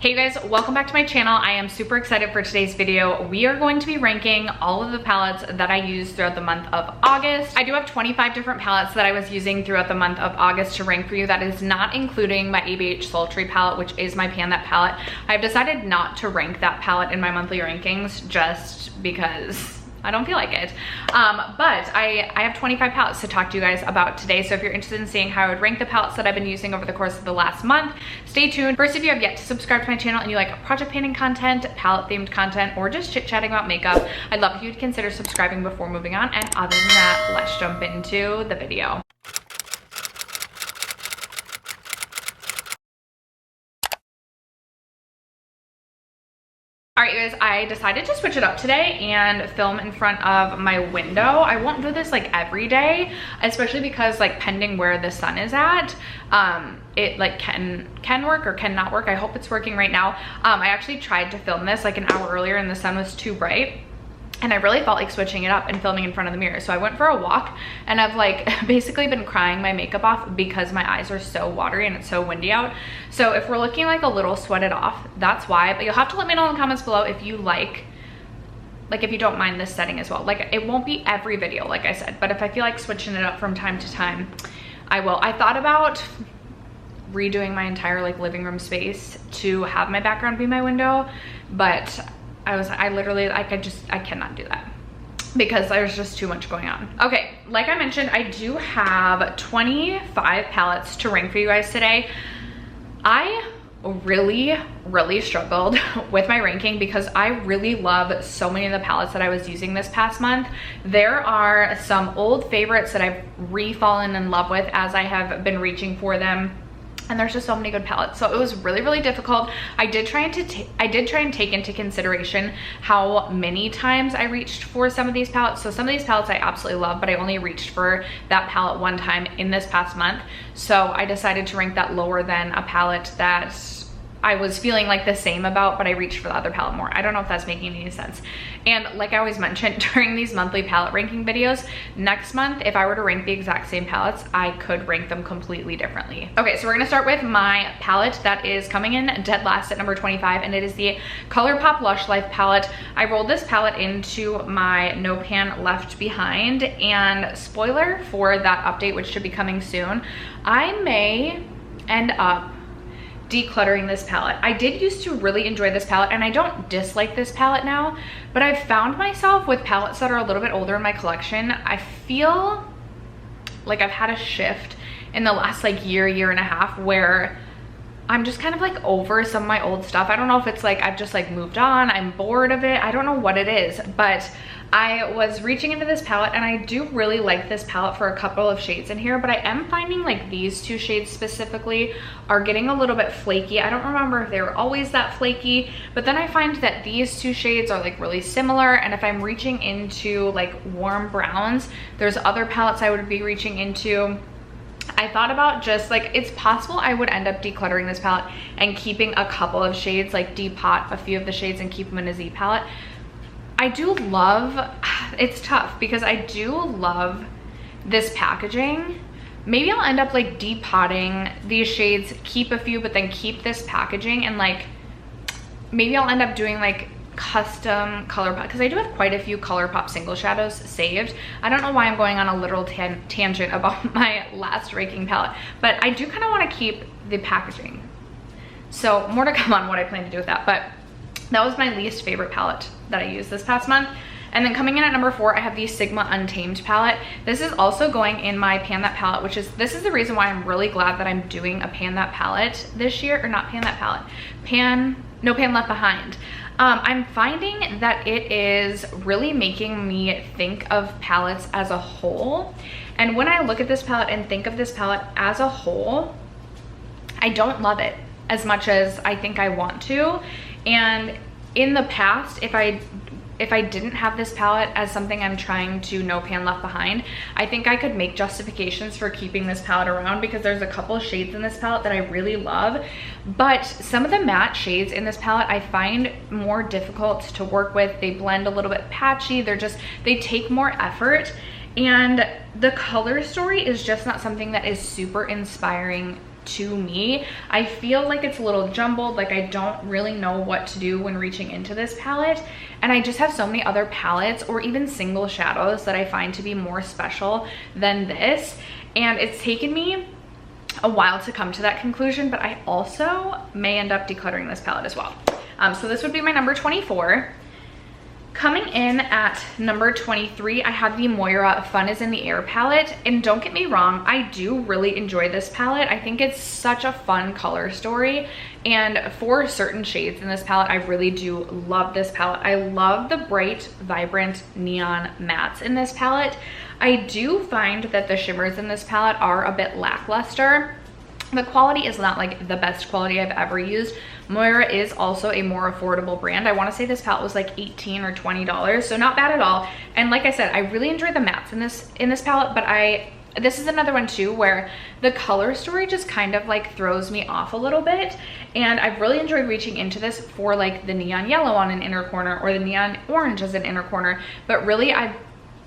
Hey guys, welcome back to my channel. I am super excited for today's video. We are going to be ranking all of the palettes that I used throughout the month of August. I do have 25 different palettes that I was using throughout the month of August to rank for you. That is not including my ABH Sultry palette, which is my Pan That palette. I've decided not to rank that palette in my monthly rankings just because I don't feel like it. But I have 25 palettes to talk to you guys about today. So if you're interested in seeing how I would rank the palettes that I've been using over the course of the last month, stay tuned. First, if you have yet to subscribe to my channel and you like project painting content, palette themed content, or just chit chatting about makeup, I'd love if you'd consider subscribing before moving on. And other than that, let's jump into the video. All right, you guys, I decided to switch it up today and film in front of my window. I won't do this like every day, especially because like pending where the sun is at, it like can work or cannot work. I hope it's working right now. I actually tried to film this like an hour earlier and the sun was too bright. And I really felt like switching it up and filming in front of the mirror. So I went for a walk and I've like basically been crying my makeup off because my eyes are so watery and it's so windy out. So if we're looking like a little sweated off, that's why. But you'll have to let me know in the comments below if you like if you don't mind this setting as well. Like it won't be every video, like I said, but if I feel like switching it up from time to time, I will. I thought about redoing my entire like living room space to have my background be my window, but I cannot do that because there's just too much going on. Okay, like I mentioned, I do have 25 palettes to rank for you guys today. I really struggled with my ranking because I really love so many of the palettes that I was using this past month. There are some old favorites that I've re-fallen in love with as I have been reaching for them. And there's just so many good palettes. So it was really difficult. I did try and take into consideration how many times I reached for some of these palettes. So some of these palettes I absolutely love, but I only reached for that palette one time in this past month. So I decided to rank that lower than a palette that I was feeling like the same about, but I reached for the other palette more. I don't know if that's making any sense. And like I always mentioned during these monthly palette ranking videos, next month, if I were to rank the exact same palettes, I could rank them completely differently. Okay, so we're gonna start with my palette that is coming in dead last at number 25, and it is the ColourPop Lush Life palette. I rolled this palette into my No Pan Left Behind, and spoiler for that update, which should be coming soon, I may end up decluttering this palette. I did used to really enjoy this palette and I don't dislike this palette now, but I've found myself with palettes that are a little bit older in my collection. I feel like I've had a shift in the last like year and a half where I'm just kind of like over some of my old stuff. I don't know if it's like I've just like moved on, I'm bored of it, I don't know what it is, but I was reaching into this palette and I do really like this palette for a couple of shades in here, but I am finding like these two shades specifically are getting a little bit flaky. I don't remember if they were always that flaky, but then I find that these two shades are like really similar, and if I'm reaching into like warm browns, there's other palettes I would be reaching into. I thought about just like, it's possible I would end up decluttering this palette and keeping a couple of shades, like depot a few of the shades and keep them in a Z palette. I do love, it's tough because I do love this packaging. Maybe I'll end up like depotting these shades, keep a few, but then keep this packaging, and like maybe I'll end up doing like custom ColourPop, because I do have quite a few ColourPop single shadows saved. I don't know why I'm going on a literal tangent about my last ranking palette, but I do kind of want to keep the packaging. So more to come on what I plan to do with that, but that was my least favorite palette that I used this past month. And then coming in at number 4, I have the Sigma Untamed palette. This is also going in my Pan That palette, this is the reason why I'm really glad that I'm doing a Pan That palette this year, or not Pan That palette, No Pan Left Behind. I'm finding that it is really making me think of palettes as a whole. And when I look at this palette and think of this palette as a whole, I don't love it as much as I think I want to. And in the past, if I didn't have this palette as something I'm trying to No Pan Left Behind, I think I could make justifications for keeping this palette around because there's a couple of shades in this palette that I really love. But some of the matte shades in this palette I find more difficult to work with. They blend a little bit patchy. They take more effort. And the color story is just not something that is super inspiring to me. I feel like it's a little jumbled, like I don't really know what to do when reaching into this palette. And I just have so many other palettes or even single shadows that I find to be more special than this. And it's taken me a while to come to that conclusion, but I also may end up decluttering this palette as well. So this would be my number 24. Coming in at number 23, I have the Moira Fun is in the Air palette. And don't get me wrong, I do really enjoy this palette. I think it's such a fun color story. And for certain shades in this palette, I really do love this palette. I love the bright, vibrant neon mattes in this palette. I do find that the shimmers in this palette are a bit lackluster. The quality is not like the best quality I've ever used. Moira is also a more affordable brand. I want to say this palette was like $18 or $20, so not bad at all. And like I said, I really enjoy the mattes in this palette, but this is another one too where the color story just kind of like throws me off a little bit. And I've really enjoyed reaching into this for like the neon yellow on an inner corner or the neon orange as an inner corner, but really I've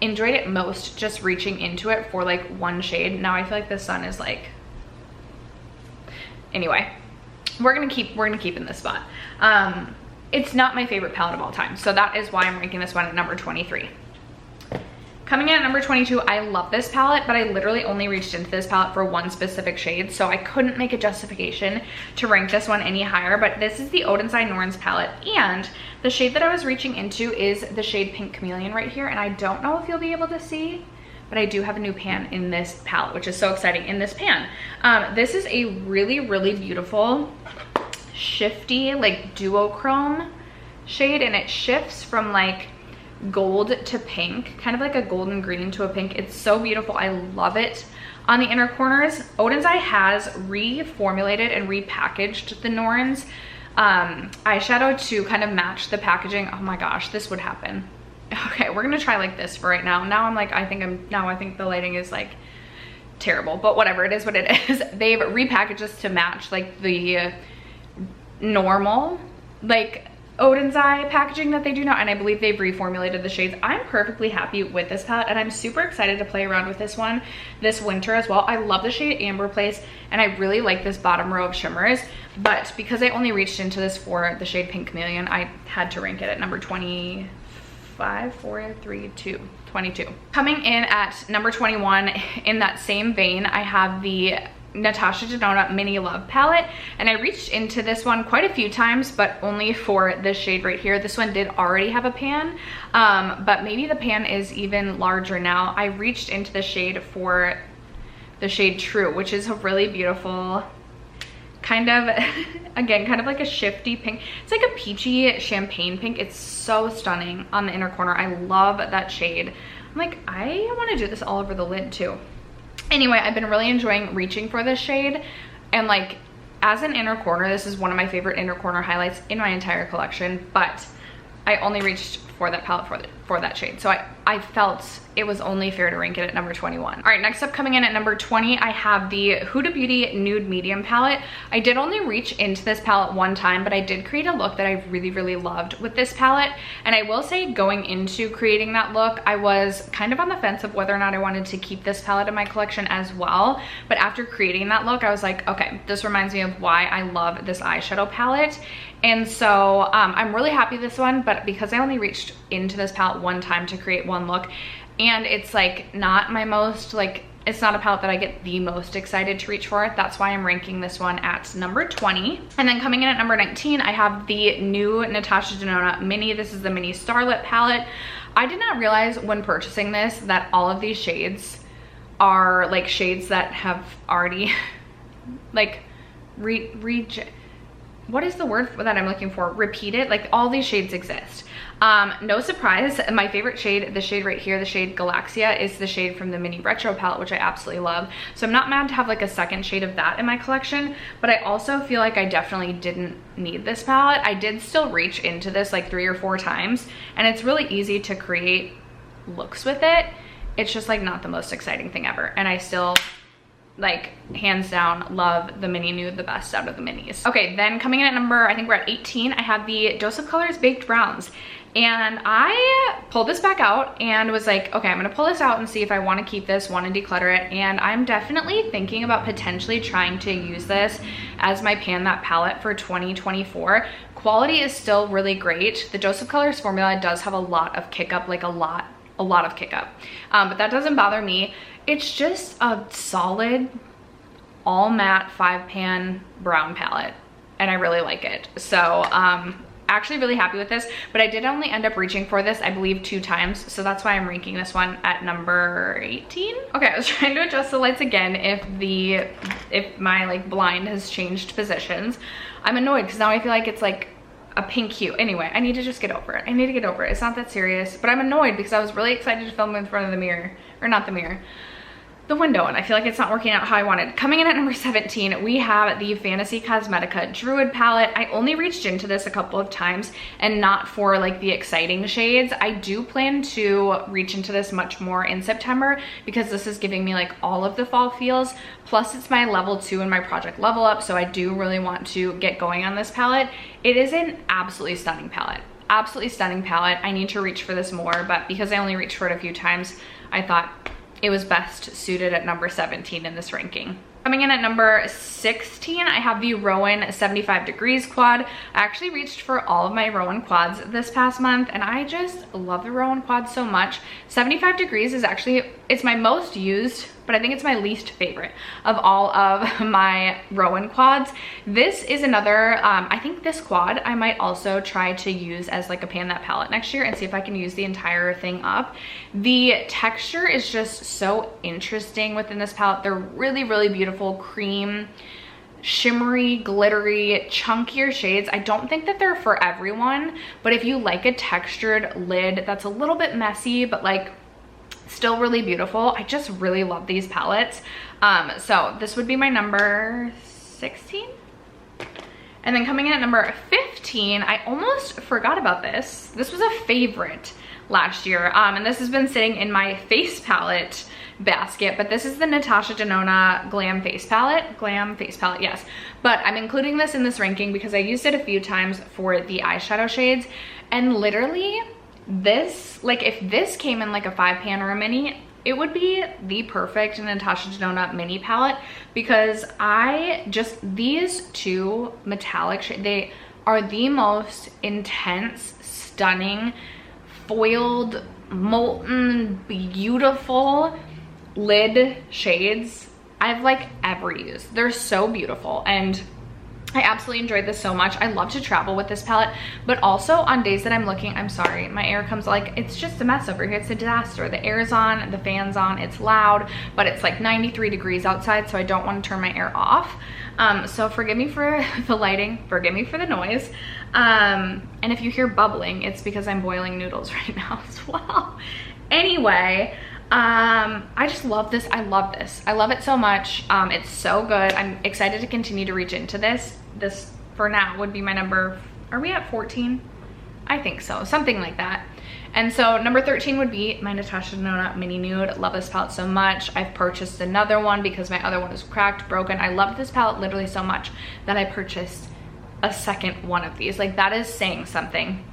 enjoyed it most just reaching into it for like one shade. Now I feel like the sun is like, anyway, we're gonna keep in this spot. It's not my favorite palette of all time, so that is why I'm ranking this one at number 23. Coming in at number 22, I love this palette, but I literally only reached into this palette for one specific shade, so I couldn't make a justification to rank this one any higher. But this is the Odensai Norns palette, and the shade that I was reaching into is the shade Pink Chameleon right here, and I don't know if you'll be able to see, but I do have a new pan in this palette, which is so exciting. In this pan, this is a really, really beautiful, shifty, like duochrome shade, and it shifts from like gold to pink, kind of like a golden green to a pink. It's so beautiful. I love it. On the inner corners, Odensai has reformulated and repackaged the Norns eyeshadow to kind of match the packaging. Oh my gosh, this would happen. Okay, we're gonna try like this for right now. Now I'm like, I think the lighting is like terrible, but whatever, it is what it is. They've repackaged this to match like the normal like Odensai packaging that they do now, and I believe they've reformulated the shades. I'm perfectly happy with this palette, and I'm super excited to play around with this one this winter as well. I love the shade Amber Place, and I really like this bottom row of shimmers, but because I only reached into this for the shade Pink Chameleon, I had to rank it at number 22. Coming in at number 21, in that same vein, I have the Natasha Denona Mini Love palette, and I reached into this one quite a few times, but only for this shade right here. This one did already have a pan, but maybe the pan is even larger now. I reached into the shade for the shade True, which is a really beautiful kind of, again, kind of like a shifty pink. It's like a peachy champagne pink. It's so stunning on the inner corner. I love that shade. I'm like, I want to do this all over the lid too. Anyway, I've been really enjoying reaching for this shade, and like as an inner corner, this is one of my favorite inner corner highlights in my entire collection, but I only reached for that palette for that shade. So I felt it was only fair to rank it at number 21. All right, next up, coming in at number 20, I have the Huda Beauty Nude Medium palette. I did only reach into this palette one time, but I did create a look that I really, really loved with this palette. And I will say, going into creating that look, I was kind of on the fence of whether or not I wanted to keep this palette in my collection as well. But after creating that look, I was like, okay, this reminds me of why I love this eyeshadow palette. And so I'm really happy with this one, but because I only reached into this palette one time to create one look, and it's like not my most, like, it's not a palette that I get the most excited to reach for, that's why I'm ranking this one at number 20. And then coming in at number 19, I have the new Natasha Denona Mini. This is the Mini Starlit palette. I did not realize when purchasing this that all of these shades are like shades that have already like what is the word that I'm looking for? Repeated. Like all these shades exist. No surprise, my favorite shade, the shade right here, the shade Galaxia, is the shade from the Mini Retro palette, which I absolutely love. So I'm not mad to have like a second shade of that in my collection, but I also feel like I definitely didn't need this palette. I did still reach into this like 3 or 4 times, and it's really easy to create looks with it. It's just like not the most exciting thing ever, and I still, like, hands down, love the Mini Nude the best out of the minis. Okay, then coming in at number, I think we're at 18, I have the Dose of Colors Baked Browns. And I pulled this back out and was like, okay, I'm gonna pull this out and see if I wanna keep this, wanna declutter it. And I'm definitely thinking about potentially trying to use this as my Pan That palette for 2024. Quality is still really great. The Joseph Colors formula does have a lot of kick up, like a lot of kick up. But that doesn't bother me. It's just a solid all matte 5-pan brown palette, and I really like it. So actually really happy with this, but I did only end up reaching for this, I believe, 2 times. So that's why I'm ranking this one at number 18. Okay, I was trying to adjust the lights again if my like blind has changed positions. I'm annoyed because now I feel like it's like a pink hue. Anyway, I need to just get over it. I need to get over it. It's not that serious, but I'm annoyed because I was really excited to film in front of the mirror, or not the mirror, the window, and I feel like it's not working out how I wanted. Coming in at number 17, we have the Fantasy Cosmetica Druid palette. I only reached into this a couple of times and not for like the exciting shades. I do plan to reach into this much more in September because this is giving me like all of the fall feels. Plus it's my level 2 in my project level up, so I do really want to get going on this palette. It is an absolutely stunning palette. Absolutely stunning palette. I need to reach for this more, but because I only reached for it a few times, I thought it was best suited at number 17 in this ranking. Coming in at number 16, I have the Rowan 75 Degrees quad. I actually reached for all of my Rowan quads this past month, and I just love the Rowan quad so much. 75 Degrees is actually, it's my most used, but I think it's my least favorite of all of my Rowan quads. This is another, I think this quad I might also try to use as like a Pan That palette next year and see if I can use the entire thing up. The texture is just so interesting within this palette. They're really, really beautiful cream, shimmery, glittery, chunkier shades. I don't think that they're for everyone, but if you like a textured lid that's a little bit messy, but like still really beautiful, I just really love these palettes. So this would be my number 16. And then coming in at number 15, I almost forgot about this. This was a favorite last year, and this has been sitting in my face palette basket, but this is the Natasha Denona Glam Face Palette. Yes. But I'm including this in this ranking because I used it a few times for the eyeshadow shades, and literally this, like if this came in like a 5-pan or a mini, it would be the perfect Natasha Denona mini palette because these two metallic shades, they are the most intense, stunning, foiled, molten, beautiful lid shades I've like ever used. They're so beautiful, and I absolutely enjoyed this so much. I love to travel with this palette, but also on days that I'm looking, I'm sorry, my air comes like, it's just a mess over here. It's a disaster. The air is on, the fan's on, it's loud, but it's like 93 degrees outside, so I don't want to turn my air off. So forgive me for the lighting, forgive me for the noise. And if you hear bubbling, it's because I'm boiling noodles right now as well. Anyway, I just love this. I love this. I love it so much. It's so good. I'm excited to continue to reach into this. This for now would be my number, are we at 14? I think so, something like that. And so number 13 would be my Natasha Denona Mini Nude. Love this palette so much. I've purchased another one because my other one is cracked, broken. I love this palette literally so much that I purchased a second one of these. Like, that is saying something.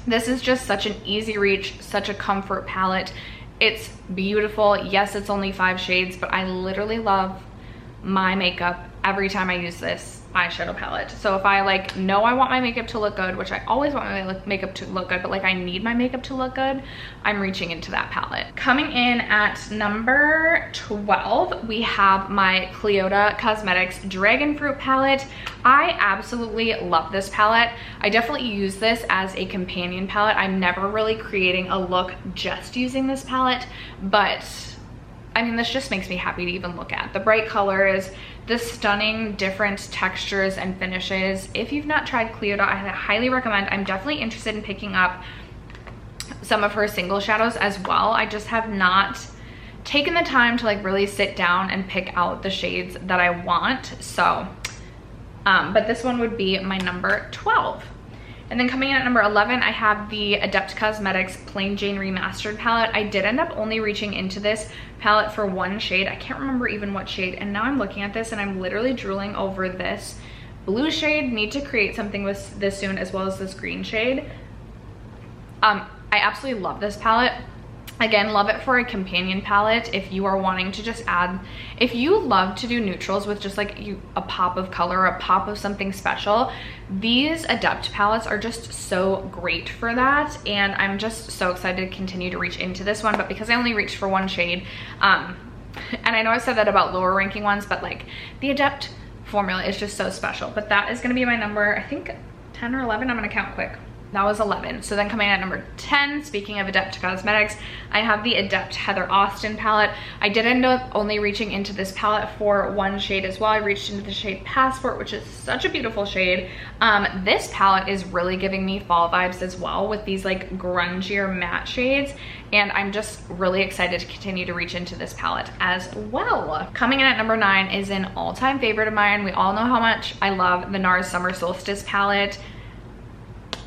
This is just such an easy reach, such a comfort palette. It's beautiful. Yes, it's only 5 shades, but I literally love my makeup every time I use this eyeshadow palette. So if I like know I want my makeup to look good, which I always want my makeup to look good, but like I need my makeup to look good, I'm reaching into that palette. Coming in at number 12, we have my Cleota Cosmetics Dragon Fruit palette. I absolutely love this palette. I definitely use this as a companion palette. I'm never really creating a look just using this palette, but I mean, this just makes me happy to even look at. The bright colors, the stunning different textures and finishes. If you've not tried Cleota, I highly recommend. I'm definitely interested in picking up some of her single shadows as well. I just have not taken the time to like really sit down and pick out the shades that I want. So, but this one would be my number 12. And then coming in at number 11, I have the Adept Cosmetics Plain Jane Remastered palette. I did end up only reaching into this palette for one shade. I can't remember even what shade. And now I'm looking at this and I'm literally drooling over this blue shade. Need to create something with this soon, as well as this green shade. I absolutely love this palette. Again, love it for a companion palette if you are wanting to just add, if you love to do neutrals with just like a pop of color, a pop of something special, these Adept palettes are just so great for that. And I'm just so excited to continue to reach into this one, but because I only reached for one shade, and I know I said that about lower ranking ones, but like the Adept formula is just so special. But that is gonna be my number, I think 10 or 11, I'm gonna count quick. That was 11. So then coming in at number 10, speaking of Adept Cosmetics, I have the Adept Heather Austin palette. I did end up only reaching into this palette for one shade as well. I reached into the shade Passport, which is such a beautiful shade. This palette is really giving me fall vibes as well with these like grungier matte shades. And I'm just really excited to continue to reach into this palette as well. Coming in at number 9 is an all-time favorite of mine. We all know how much I love the NARS Summer Solstice palette.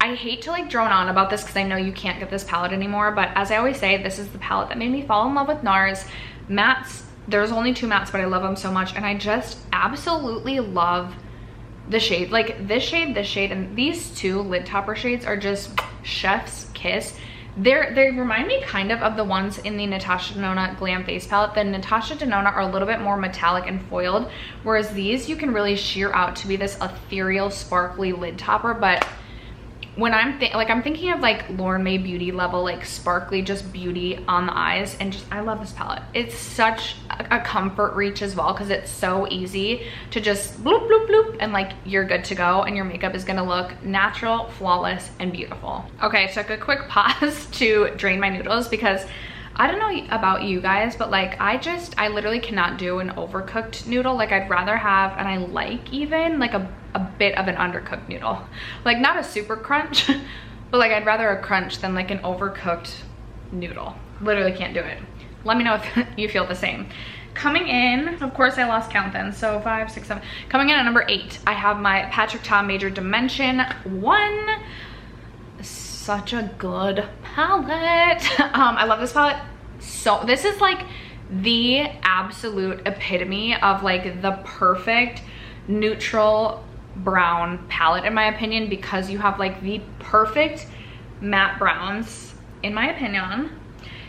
I hate to like drone on about this because I know you can't get this palette anymore, but as I always say, this is the palette that made me fall in love with NARS. Mattes, there's only 2 mattes, but I love them so much, and I just absolutely love the shade. Like this shade, and these 2 lid topper shades are just chef's kiss. They remind me kind of the ones in the Natasha Denona Glam Face palette. The Natasha Denona are a little bit more metallic and foiled, whereas these you can really sheer out to be this ethereal, sparkly lid topper. But when I'm thinking of like Lauren Mae Beauty level, like sparkly, just beauty on the eyes, and just, I love this palette. It's such a comfort reach as well, because it's so easy to just bloop, bloop, bloop, and like you're good to go, and your makeup is gonna look natural, flawless, and beautiful. Okay, took a quick pause to drain my noodles because I don't know about you guys, but like I literally cannot do an overcooked noodle. Like I'd rather have, and I like even like a bit of an undercooked noodle. Like not a super crunch, but like I'd rather a crunch than like an overcooked noodle. Literally can't do it. Let me know if you feel the same. Coming in, of course I lost count then, so 5, 6, 7. Coming in at number 8, I have my Patrick Ta Major Dimension 1. Such a good palette. I love this palette. So this is like the absolute epitome of like the perfect neutral brown palette in my opinion, because you have like the perfect matte browns in my opinion.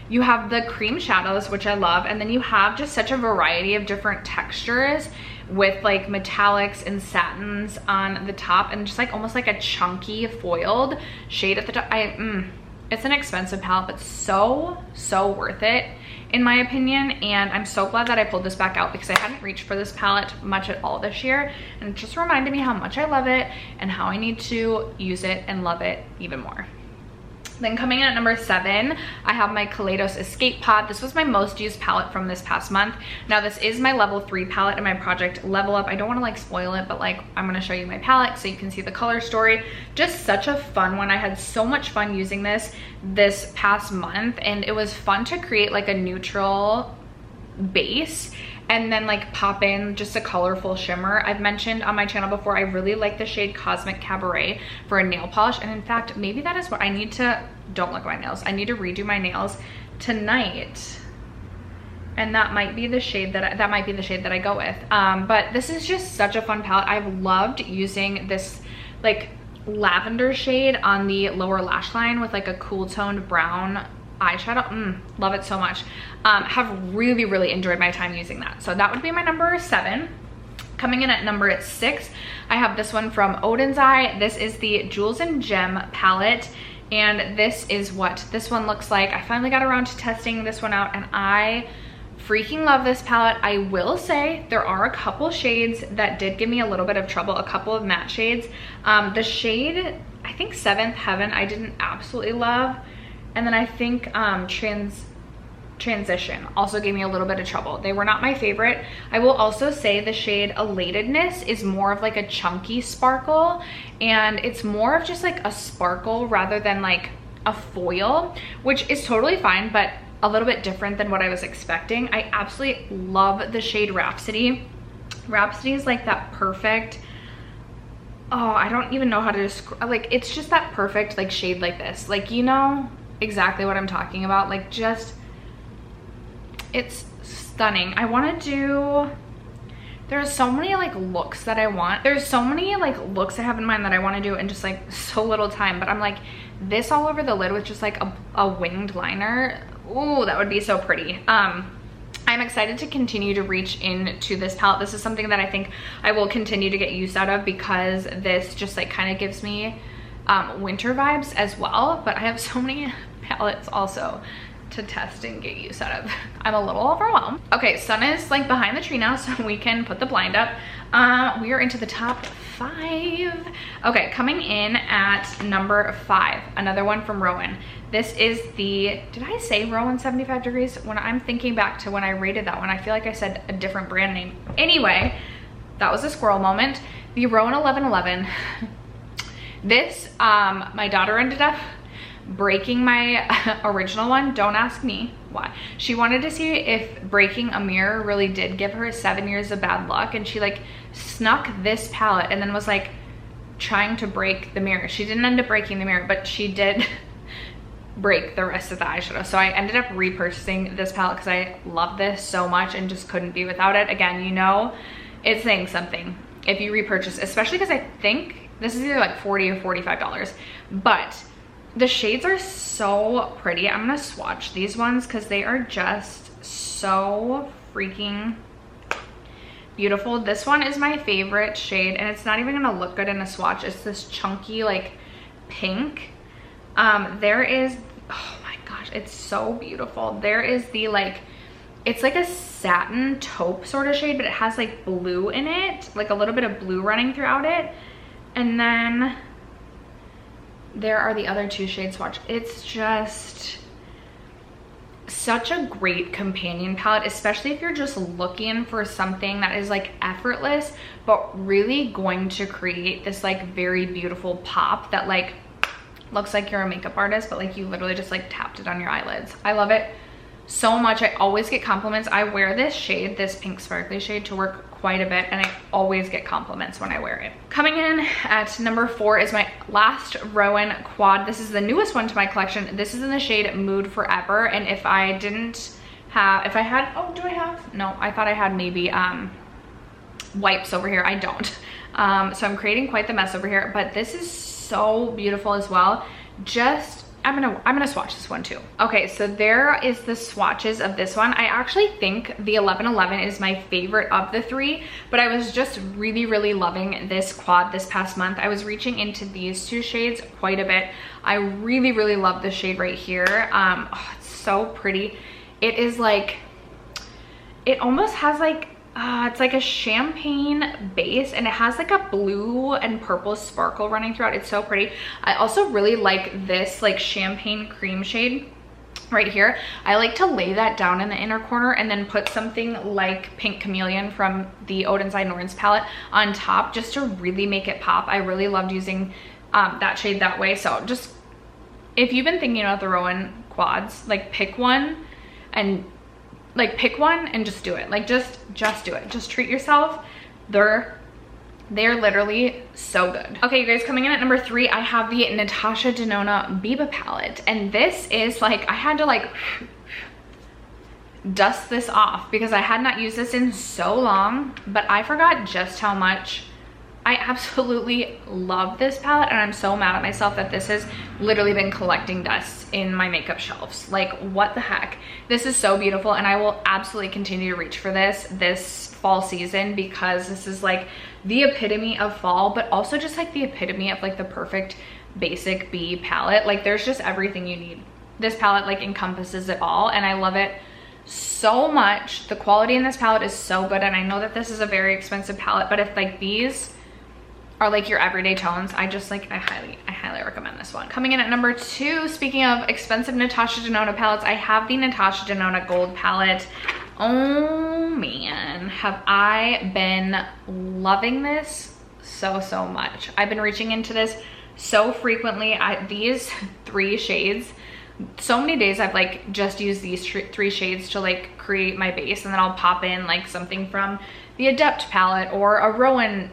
You have the cream shadows, which I love, and then you have just such a variety of different textures with like metallics and satins on the top, and just like almost like a chunky foiled shade at the top. It's an expensive palette, but so worth it in my opinion. And I'm so glad that I pulled this back out because I hadn't reached for this palette much at all this year, and it just reminded me how much I love it and how I need to use it and love it even more. Then coming in at number 7, I have my Kaleidos Escape Pod. This was my most used palette from this past month. Now this is my level 3 palette in my project Level Up. I don't want to like spoil it, but like I'm going to show you my palette so you can see the color story. Just such a fun one. I had so much fun using this past month, and it was fun to create like a neutral base and then like pop in just a colorful shimmer. I've mentioned on my channel before, I really like the shade Cosmic Cabaret for a nail polish. And in fact, maybe that is what I need to, don't look at my nails. I need to redo my nails tonight. And that might be the shade that I go with. But this is just such a fun palette. I've loved using this like lavender shade on the lower lash line with like a cool toned brown eyeshadow. Love it so much. Have really enjoyed my time using that. So that would be my number 7. Coming in at number 6, I have this one from Odin's Eye. This is the Jewels and Gem palette, and this is what this one looks like. I finally got around to testing this one out, and I freaking love this palette. I will say there are a couple shades that did give me a little bit of trouble, a couple of matte shades. The shade, I think 7th Heaven, I didn't absolutely love. And then I think Transition also gave me a little bit of trouble. They were not my favorite. I will also say the shade Elatedness is more of like a chunky sparkle, and it's more of just like a sparkle rather than like a foil, which is totally fine, but a little bit different than what I was expecting. I absolutely love the shade Rhapsody. Rhapsody is like that perfect, oh, I don't even know how to describe, like it's just that perfect like shade like this. Like, you know exactly what I'm talking about. Like just, it's stunning. I want to do There's so many like looks that I want. There's so many like looks I have in mind that I want to do in just like so little time. But I'm like, this all over the lid with just like a winged liner. Ooh, that would be so pretty. I'm excited to continue to reach into this palette. This is something that I think I will continue to get used out of because this just like kind of gives me winter vibes as well. But I have so many palettes also to test and get used out of. I'm a little overwhelmed. Okay, sun is like behind the tree now, so we can put the blind up. We are into the top 5. Okay, coming in at number 5, another one from Rowan. This is the, did I say Rowan 75 degrees? When I'm thinking back to when I rated that one, I feel like I said a different brand name. Anyway, that was a squirrel moment. The Rowan 1111. This, my daughter ended up breaking my original one. Don't ask me why. She wanted to see if breaking a mirror really did give her 7 years of bad luck, and she like snuck this palette and then was like trying to break the mirror. She didn't end up breaking the mirror, but she did break the rest of the eyeshadow. So I ended up repurchasing this palette because I love this so much and just couldn't be without it. Again, you know, it's saying something if you repurchase, especially because I think this is either like $40 or $45, but the shades are so pretty. I'm gonna swatch these ones because they are just so freaking beautiful. This one is my favorite shade, and it's not even gonna look good in a swatch. It's this chunky like pink. There is, oh my gosh, it's so beautiful. There is the like, it's like a satin taupe sort of shade, but it has like blue in it, like a little bit of blue running throughout it. And then there are the other 2 shades swatch. It's just such a great companion palette, especially if you're just looking for something that is like effortless, but really going to create this like very beautiful pop that like looks like you're a makeup artist, but like you literally just like tapped it on your eyelids. I love it so much. I always get compliments. I wear this shade, this pink sparkly shade, to work quite a bit, and I always get compliments when I wear it. Coming in at number 4 is my last Rowan quad. This is the newest one to my collection. This is in the shade Mood Forever, and if I didn't have, if I had, oh, do I have? No, I thought I had maybe wipes over here. I don't. So I'm creating quite the mess over here, but this is so beautiful as well. Just, I'm gonna swatch this one too. Okay, so there is the swatches of this one. I actually think the 1111 is my favorite of the 3, but I was just really loving this quad this past month. I was reaching into these 2 shades quite a bit. I really love this shade right here. Oh, it's so pretty. It is like, it almost has like, it's like a champagne base, and it has like a blue and purple sparkle running throughout. It's so pretty. I also really like this like champagne cream shade right here. I like to lay that down in the inner corner and then put something like Pink Chameleon from the Ode Inside Norns palette on top, just to really make it pop. I really loved using that shade that way. So just, if you've been thinking about the Rowan quads, like pick one and just do it. Like just do it. Just treat yourself. They're literally so good. Okay, you guys, coming in at number 3, I have the Natasha Denona Biba palette, and this is like, I had to like dust this off because I had not used this in so long, but I forgot just how much I absolutely love this palette, and I'm so mad at myself that this has literally been collecting dust in my makeup shelves. Like, what the heck? This is so beautiful, and I will absolutely continue to reach for this fall season, because this is like the epitome of fall, but also just like the epitome of like the perfect basic B palette. Like, there's just everything you need. This palette like encompasses it all, and I love it so much. The quality in this palette is so good, and I know that this is a very expensive palette, but if like these are like your everyday tones, I highly recommend this one. Coming in at number 2, speaking of expensive Natasha Denona palettes, I have the Natasha Denona Gold palette. Oh man, have I been loving this so much. I've been reaching into this so frequently. These 3 shades, so many days I've like just used these 3 shades to like create my base, and then I'll pop in like something from the Adept palette or a Rowan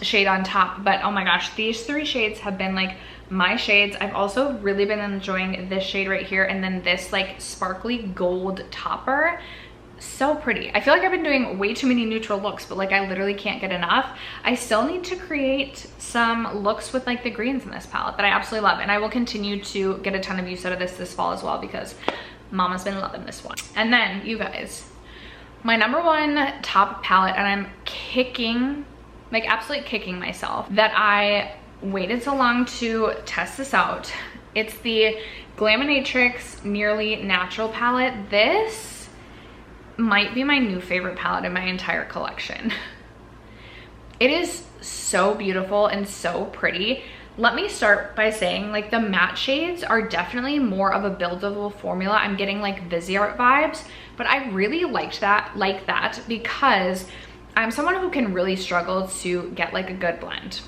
shade on top. But oh my gosh, these 3 shades have been like my shades. I've also really been enjoying this shade right here, and then this like sparkly gold topper. so pretty. I feel like I've been doing way too many neutral looks, but like I literally can't get enough. I still need to create some looks with like the greens in this palette that I absolutely love, and I will continue to get a ton of use out of this fall as well because Mama's been loving this one. And then you guys, my number one top palette, and I'm kicking, like absolutely kicking myself that I waited so long to test this out. It's the Glaminatrix Nearly Natural palette. This might be my new favorite palette in my entire collection. It is so beautiful and so pretty. Let me start by saying like the matte shades are definitely more of a buildable formula. I'm getting like Viseart vibes, but I really like that because I'm someone who can really struggle to get like a good blend.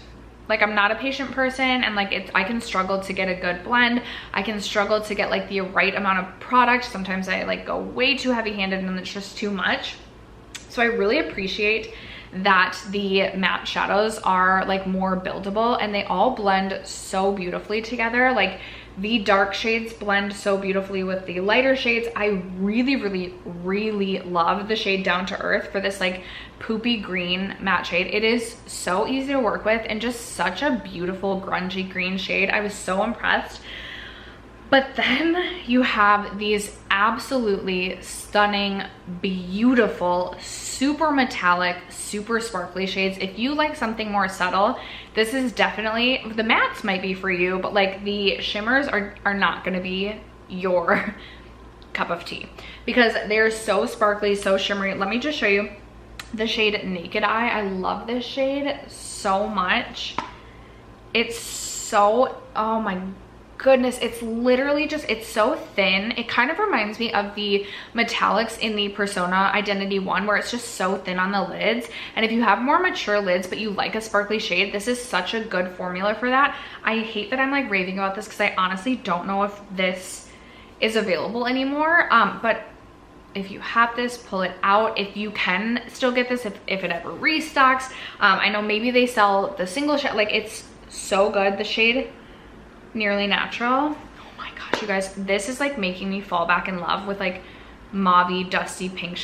Like I'm not a patient person, and like I can struggle to get a good blend. I can struggle to get like the right amount of product. Sometimes I like go way too heavy-handed and it's just too much. So I really appreciate that the matte shadows are like more buildable, and they all blend so beautifully together. Like the dark shades blend so beautifully with the lighter shades. I really love the shade Down to Earth for this like poopy green matte shade. It is so easy to work with and just such a beautiful grungy green shade. I was so impressed. But then you have these absolutely stunning, beautiful, super metallic, super sparkly shades. If you like something more subtle, this is definitely, the mattes might be for you, but like the shimmers are not gonna be your cup of tea because they're so sparkly, so shimmery. Let me just show you the shade Naked Eye. I love this shade so much. It's so, oh my goodness, it's literally just, it's so thin. It kind of reminds me of the metallics in the Persona Identity 1 where it's just so thin on the lids. And if you have more mature lids but you like a sparkly shade, this is such a good formula for that. I hate that I'm like raving about this because I honestly don't know if this is available anymore, but if you have this, pull it out. If you can still get this, if it ever restocks. I know maybe they sell the single shade, like it's so good. The shade Nearly Natural, oh my gosh, you guys, this is like making me fall back in love with like mauvey, dusty pink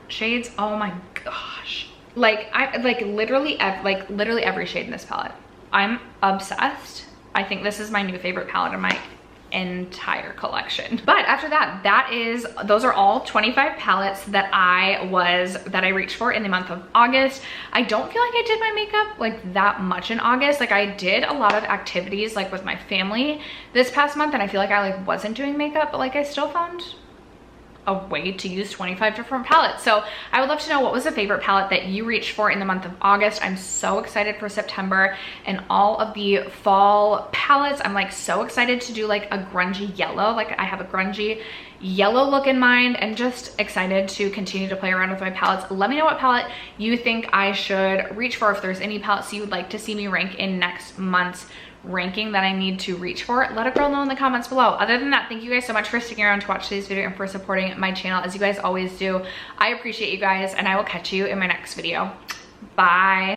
shades. Oh my gosh, like I like literally every shade in this palette. I'm obsessed. I think this is my new favorite palette in my entire collection. But after that, those are all 25 palettes that I reached for in the month of August. I don't feel like I did my makeup like that much in August. Like I did a lot of activities like with my family this past month, and I feel like I like wasn't doing makeup, but like I still found a way to use 25 different palettes. So I would love to know, what was a favorite palette that you reached for in the month of August? I'm so excited for September and all of the fall palettes. I'm like so excited to do like a grungy yellow. Like I have a grungy yellow look in mind, and just excited to continue to play around with my palettes. Let me know what palette you think I should reach for. If there's any palettes you would like to see me rank in next month's ranking that I need to reach for, let a girl know in the comments below. Other than that, thank you guys so much for sticking around to watch today's video and for supporting my channel as you guys always do. I appreciate you guys, and I will catch you in my next video. Bye.